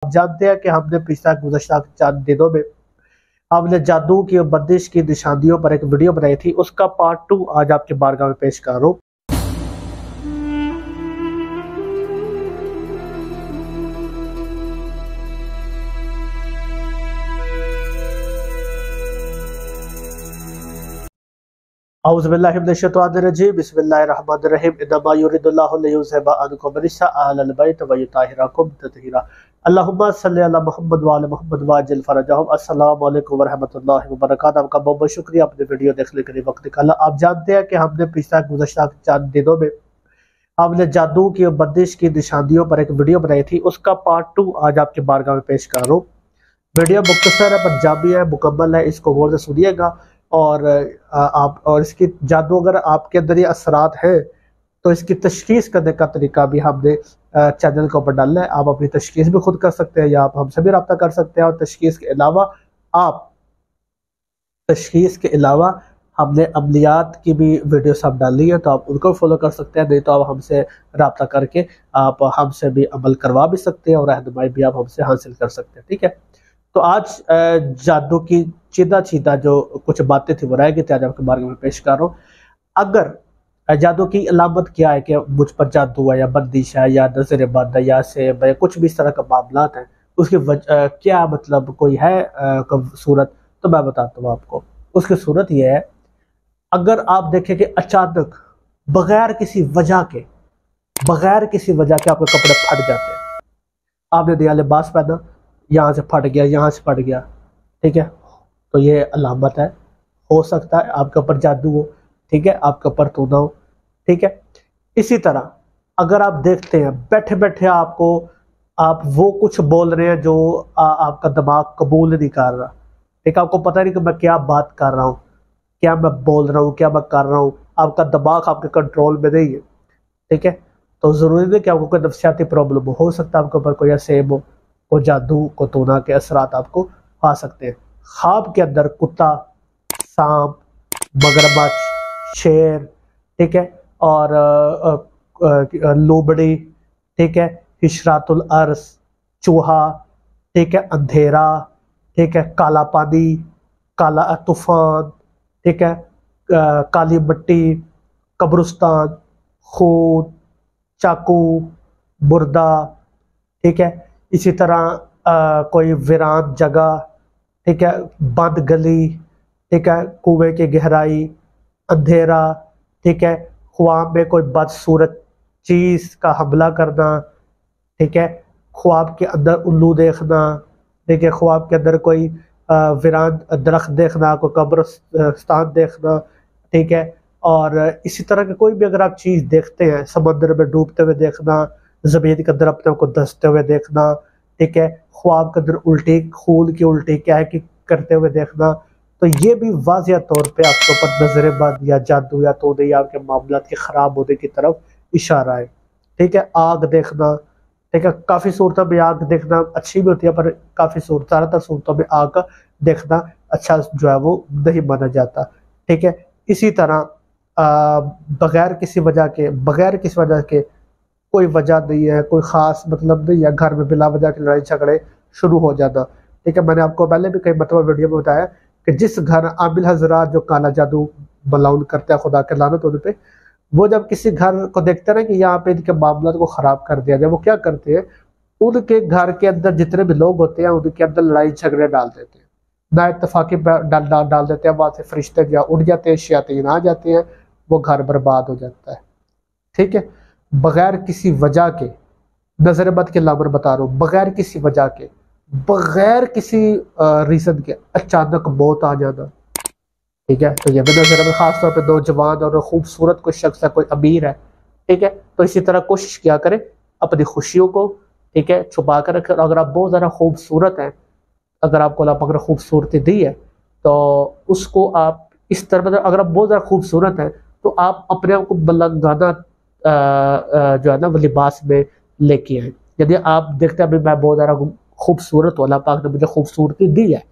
आप जानते हैं कि हमने पिछला गुज़श्ता चंद दिनों में हमने जादू की बंदिश की निशानियों पर एक वीडियो बनाई थी। उसका पार्ट 2 आज आपके बारगाह में पेश कर रहा हूँ। औज़ुबिल्लाहि मिनश्शैतानिर्रजीम बिस्मिल्लाहिर्रहमानिर्रहीम इन्नमा युरिदुल्लाहु लियुज़हिबा अन्कुम रिज्सा अहलल बैत व युताहिरकुम तत्हीरा अल्लाहुम्मा सल्लि अला मुहम्मद व आले मुहम्मद वाजिल फरजहुम। अस्सलामु अलैकुम व रहमतुल्लाहि व बरकातहू। आपका बहुत बहुत शुक्रिया अपने वीडियो देखने के लिए वक्त निकाला। आप जानते हैं कि हमने पिछला गुज़श्ता चंद दिनों में हमने जादू की बंदिश की निशानियों पर एक वीडियो बनाई थी। उसका पार्ट 2 आज आपके बारगाह में पेश कर रहा हूँ। वीडियो मुख्तसर है, पंजाबी है, मुकम्मल है, इसको गौर से सुनिएगा। और आप और इसकी जादू अगर आपके अंदर ये असरात हैं तो इसकी तशखीस करने का तरीका भी हमने चैनल के ऊपर डालना है। आप अपनी तशखीस भी खुद कर सकते हैं या आप हमसे भी रब्ता कर सकते हैं। और तशखीस के अलावा हमने अमलियात की भी वीडियो सब डाली है, तो आप उनको फॉलो कर सकते हैं। नहीं तो आप हमसे रब्ता करके आप हमसे भी अमल करवा भी सकते हैं और रहनुमाई भी आप हमसे हासिल कर सकते हैं। ठीक है, तो आज जादू की सीधा जो कुछ बातें थी वो रह गई थी, आज आपके बारे में पेश कर रहा हूँ। अगर जादू की अलामत क्या है कि मुझ पर जादू है या बंदिश है या नजर बंद है या सेब है, कुछ भी इस तरह का मामला है, उसकी क्या मतलब कोई है सूरत, तो मैं बताता हूँ आपको। उसकी सूरत यह है, अगर आप देखें कि अचानक बगैर किसी वजह के आपके कपड़े फट जाते हैं। आपने नया लिबास पहना, यहाँ से फट गया, यहाँ से फट गया, ठीक है, तो ये अलामत है। हो सकता है आपके ऊपर जादू हो, ठीक है, आपके ऊपर टोना हो, ठीक है। इसी तरह अगर आप देखते हैं बैठे बैठे आप वो कुछ बोल रहे हैं जो आपका दिमाग कबूल नहीं कर रहा, ठीक है, आपको पता नहीं कि मैं क्या बात कर रहा हूँ, क्या मैं बोल रहा हूँ, क्या मैं कर रहा हूँ, आपका दिमाग आपके कंट्रोल में नहीं है, ठीक है। तो ज़रूरी नहीं कि आपको कोई नफ्सियाती प्रॉब्लम हो सकता है आपके ऊपर कोई सेब हो, को जादू को टोना के असरात आपको आ सकते हैं। ख्वाब के अंदर कुत्ता, सांप, मगरमच्छ, शेर, ठीक है, और लोबड़ी, ठीक है, हिशरातुल अर्स, चूहा, ठीक है, अंधेरा, ठीक है, काला पानी, काला तूफान, ठीक है, काली मिट्टी, कब्रिस्तान, खून, चाकू, मुर्दा, ठीक है। इसी तरह कोई वीरान जगह, ठीक है, बंद गली, ठीक है, कुएं की गहराई, अंधेरा, ठीक है, ख्वाब में कोई बदसूरत चीज का हमला करना, ठीक है, ख्वाब के अंदर उल्लू देखना, ठीक है, ख्वाब के अंदर कोई वीरान दरख्त देखना, कोई कब्रिस्तान देखना, ठीक है। और इसी तरह के कोई भी अगर आप चीज देखते हैं, समंदर में डूबते हुए देखना, जमीन के अंदर अपने को धंसते हुए देखना, ठीक है, ख्वाब के अंदर उल्टी खून की उल्टी क्या है कि करते हुए देखना, तो ये भी वाज़िया तौर पे आपके ऊपर नजर बंद या जादू या टोने या आपके मामलात के खराब होने की तरफ इशारा है, ठीक है। आग देखना, ठीक है, काफ़ी सूरतों में आग देखना अच्छी भी होती है, पर काफ़ी ज़्यादातर सूरतों में आग देखना अच्छा जो है वो नहीं माना जाता, ठीक है। इसी तरह बगैर किसी वजह के कोई वजह नहीं है, कोई ख़ास मतलब नहीं है, घर में बिला वजह के लड़ाई झगड़े शुरू हो जाना, ठीक है। मैंने आपको पहले भी कई मतलब वीडियो में बताया कि जिस घर आमिल हजरात जो काला जादू बलाउन करते हैं खुदा के लानत होने पे, वो जब किसी घर को देखते हैं कि यहाँ पे इनके मामला को ख़राब कर दिया जाए, वो क्या करते हैं, उनके घर के अंदर जितने भी लोग होते हैं उनके अंदर लड़ाई झगड़े डाल देते हैं, ना इतफाक़ी डाल देते हैं। वहाँ से फरिश्ते या उड़ जाते हैं, शयातीन आ जाते हैं, वो घर बर्बाद हो जाता है, ठीक है। बगैर किसी वजह के, नजर बद के लामर बता रहा हूँ, बगैर किसी वजह के, बगैर किसी रीजन के अचानक मौत आ जाना, ठीक है। तो ये भी नजर में खास तौर पे नौजवान और खूबसूरत कोई शख्स है, कोई अमीर है, ठीक है, तो इसी तरह कोशिश किया करें अपनी खुशियों को, ठीक है, छुपा कर रखें। अगर आप बहुत ज़्यादा खूबसूरत हैं, अगर आपको अल्लाह पाक ने खूबसूरती दी है तो उसको आप इस तरह, मतलब अगर आप बहुत ज़्यादा खूबसूरत हैं तो आप अपने आप को बुलंदाना जो है ना वो लिबास में लेके आए। यदि आप देखते हैं अभी मैं बहुत ज़्यादा खूबसूरत हूँ, अल्लाह पाक ने मुझे खूबसूरती दी है,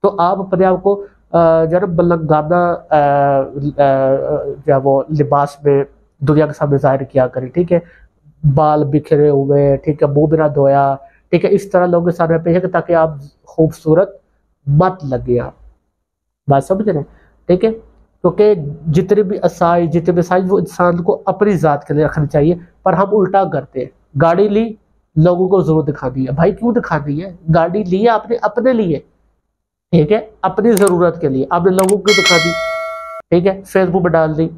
तो आप अपने आप को जो है ना बुलंदाना जो है वो लिबास में दुनिया के सामने जाहिर किया करें, ठीक है। बाल बिखरे हुए, ठीक है, मुंह भी ना धोया, ठीक है। इस तरह लोगों के सामने पेश है ताकि आप खूबसूरत मत लगे आप, बात समझ रहे हैं, ठीक है। क्योंकि जितने भी असाइज वो इंसान को अपनी ज़ात के लिए रखनी चाहिए, पर हम उल्टा करते हैं। गाड़ी ली, लोगों को जरूर दिखानी है, भाई क्यों दिखानी है? गाड़ी ली आपने अपने लिए, ठीक है, अपनी ज़रूरत के लिए, आपने लोगों को दिखा दी, ठीक है, फेसबुक पर डाल दी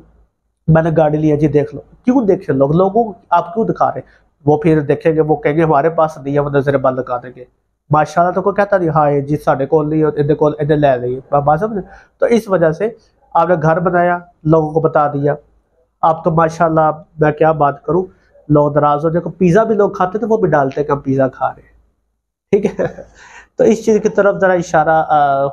मैंने गाड़ी लिया जी देख लो। क्यों देखे लोग, लोगों को आप क्यों दिखा रहे? वो फिर देखेंगे, वो कहेंगे हमारे पास नहीं है, वो नजर बंद लगा देंगे। माशाल्लाह तो कोई कहता नहीं हाँ जी साढ़े को नहीं इधर को इधर ले रही है, बात समझ। तो इस वजह से आपने घर बनाया, लोगों को बता दिया। आप तो माशाल्लाह मैं क्या बात करूं, लोग नाराज हो, देखो पिज्जा भी लोग खाते थे, वो भी डालते कि हम पिज्जा खा रहे हैं, ठीक है। तो इस चीज़ की तरफ ज़रा इशारा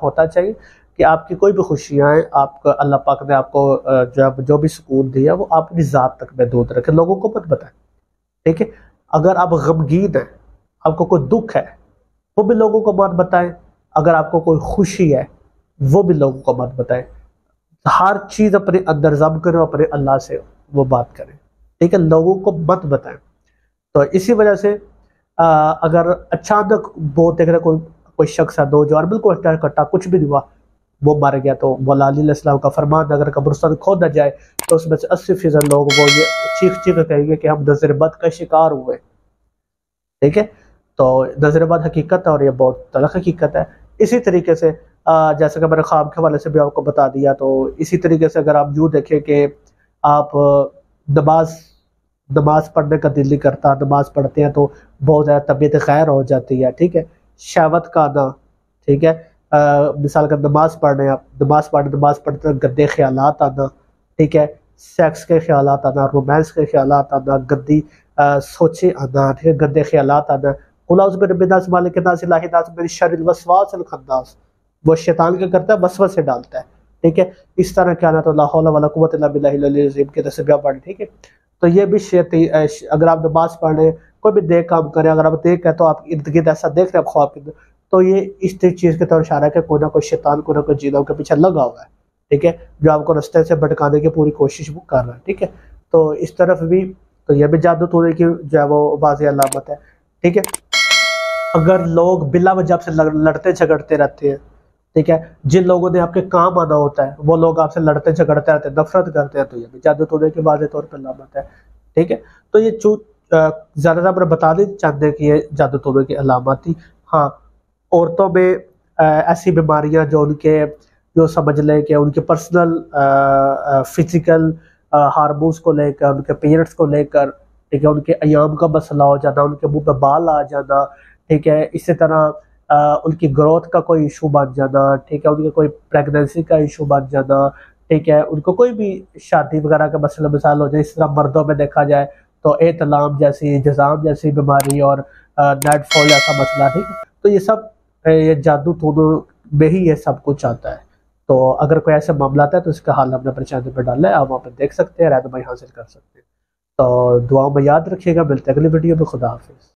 होता चाहिए कि आपकी कोई भी खुशियाँ हैं, आपको अल्लाह पाक ने आपको जो भी सुकून दिया वो अपनी ज़ात तक महदूद रखें, लोगों को मत बताएं, ठीक है। अगर आप गमगीन हैं, आपको कोई दुख है, वो भी लोगों को मत बताएं। अगर आपको कोई खुशी है, वो भी लोगों को मत बताएं। हर चीज़ अपने अंदर जम करें, अपने अल्लाह से वो बात करें, ठीक है, लोगों को मत बताएं। तो इसी वजह से अगर अचानक वो देख रहे कोई शख्स है, दो जवान बिल्कुल कट्टा, कुछ भी नहीं हुआ, वो मर गया, तो मौला अली अलैहिस्सलाम का फरमान, अगर कब्रिस्तान खोदा जाए तो उसमें से 80% लोग वो ये चीख चीख कहेंगे कि हम नजर बद का शिकार हुए, ठीक है। तो नजर बद हकीकत है और ये बहुत तलख हकीकत है। इसी तरीके से जैसे कि मैंने ख्वाब के हवाले से भी आपको बता दिया, तो इसी तरीके से अगर आप यूँ देखें कि आप नमाज नमाज पढ़ने का दिल नहीं करता, नमाज पढ़ते हैं तो बहुत ज़्यादा तबीयत खैर हो जाती है, ठीक है, शहवत का आना, ठीक है, मिसाल का नमाज पढ़ रहे हैं आप, नमाज पढ़ते गंदे ख्यालात आना, ठीक है, सेक्स के ख्यालात आना, रोमांस के ख्यालात आना, गंदी सोचे आना, ठीक है, गंदे ख्यालात आना। वो शैतान क्या करता है, वसवसे डालता है, ठीक है। इस तरह क्या ना, तो ला हौला वला कुव्वत इल्ला बिल्लाहिल अज़ीम के तस्बीह पढ़, ठीक है। तो ये भी अगर आप नमाज पढ़ रहे, कोई भी देख काम करें, अगर आप देख है तो आप इर्द गिर्द ऐसा देख रहे हैं ख्वाब के अंदर, तो ये इस चीज़ की तरफ इशारा है कि कोई ना कोई शैतान, कोई ना कोई जिन्नों के पीछे लगा हुआ है, ठीक है, जो आपको रास्ते से भटकाने की पूरी कोशिश वो कर रहा है, ठीक है। तो इस तरफ भी, तो यह भी जादू टोने की जो है वो वाज़ी अलामत है, ठीक है। अगर लोग बिला वजह से लड़ते झगड़ते रहते हैं, ठीक है, जिन लोगों ने आपके काम आना होता है वो लोग आपसे लड़ते झगड़ते रहते हैं, नफरत करते हैं, तो ये भी जादू टोने की वाज़े तौर पर अलामत है, ठीक है। तो ये ज़्यादा बता नहीं चाहते कि ये जादू टोने की अलामत थी। हाँ, औरतों में ऐसी बीमारियां जो समझ लें कि उनके पर्सनल फिजिकल हार्मोन्स को लेकर, उनके पीरियड्स को लेकर, ठीक है, उनके अयाम का मसला हो जाना, उनके मुंह पे बाल आ जाना, ठीक है, इसी तरह उनकी ग्रोथ का कोई इशू बन जाना, ठीक है, उनके कोई प्रेगनेंसी का इशू बन जाना, ठीक है, उनको कोई भी शादी वगैरह का मसला मिसाल हो जाए। इस तरह मर्दों में देखा जाए तो एतलाम जैसी, जजाम जैसी बीमारी और नेट फॉल जैसा मसला, ठीक है। तो ये सब ये जादू टोनों में ही ये सब कुछ आता है। तो अगर कोई ऐसा मामला आता है तो इसका हाल हमने अपने चैनल पर डाला है, आप वहाँ पर देख सकते हैं, रहनुमाई हासिल कर सकते हैं। तो दुआओं में याद रखिएगा, मिलते हैं अगली वीडियो में। खुदा हाफिज़।